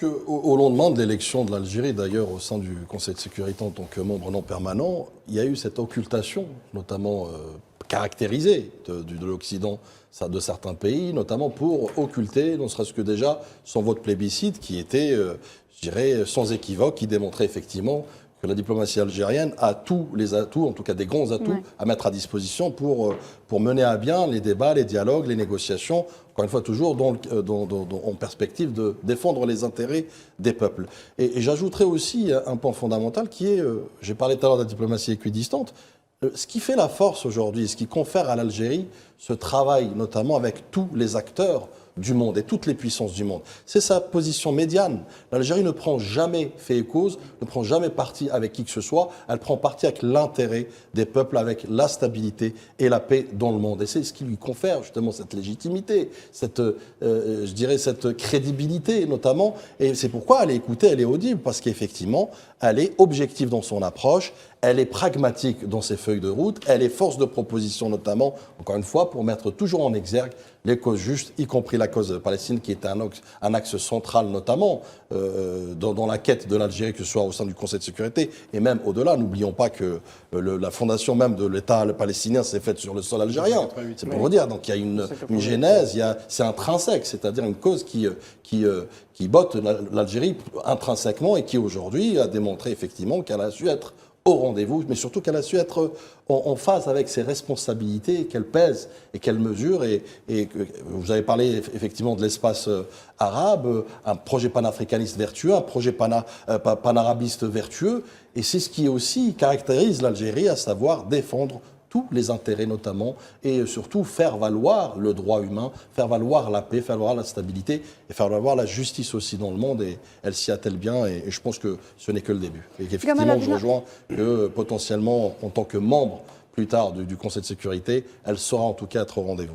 qu'au lendemain de l'élection de l'Algérie, d'ailleurs au sein du Conseil de sécurité en tant que membre non permanent, il y a eu cette occultation, notamment caractérisée de l'Occident, de certains pays, notamment pour occulter, ne serait-ce que déjà, son vote plébiscite qui était, je dirais, sans équivoque, qui démontrait effectivement que la diplomatie algérienne a tous les atouts, en tout cas des grands atouts, à mettre à disposition pour mener à bien les débats, les dialogues, les négociations, encore une fois toujours en perspective de défendre les intérêts des peuples. Et j'ajouterais aussi un point fondamental qui est, j'ai parlé tout à l'heure de la diplomatie équidistante, ce qui fait la force aujourd'hui, ce qui confère à l'Algérie ce travail, notamment avec tous les acteurs du monde et toutes les puissances du monde, c'est sa position médiane. L'Algérie ne prend jamais fait et cause, ne prend jamais parti avec qui que ce soit, elle prend parti avec l'intérêt des peuples, avec la stabilité et la paix dans le monde. Et c'est ce qui lui confère justement cette légitimité, je dirais cette crédibilité notamment, et c'est pourquoi elle est écoutée, elle est audible, parce qu'effectivement, elle est objective dans son approche, elle est pragmatique dans ses feuilles de route, elle est force de proposition notamment, encore une fois, pour mettre toujours en exergue les causes justes, y compris la cause palestinienne, qui est un axe central notamment dans la quête de l'Algérie, que ce soit au sein du Conseil de sécurité et même au-delà. N'oublions pas que la fondation même de l'État palestinien s'est faite sur le sol algérien. C'est pour vous dire. Donc il y a une genèse, c'est intrinsèque, c'est-à-dire une cause qui botte l'Algérie intrinsèquement et qui aujourd'hui a démontré effectivement qu'elle a su être au rendez-vous, mais surtout qu'elle a su être en phase avec ses responsabilités, qu'elle pèse et qu'elle mesure. Et vous avez parlé effectivement de l'espace arabe, un projet panafricaniste vertueux, un projet panarabiste vertueux. Et c'est ce qui aussi caractérise l'Algérie, à savoir défendre tous les intérêts notamment, et surtout faire valoir le droit humain, faire valoir la paix, faire valoir la stabilité, et faire valoir la justice aussi dans le monde, et elle s'y attelle bien, et je pense que ce n'est que le début. Et qu'effectivement, je rejoins que potentiellement, en tant que membre plus tard du Conseil de sécurité, elle saura en tout cas être au rendez-vous.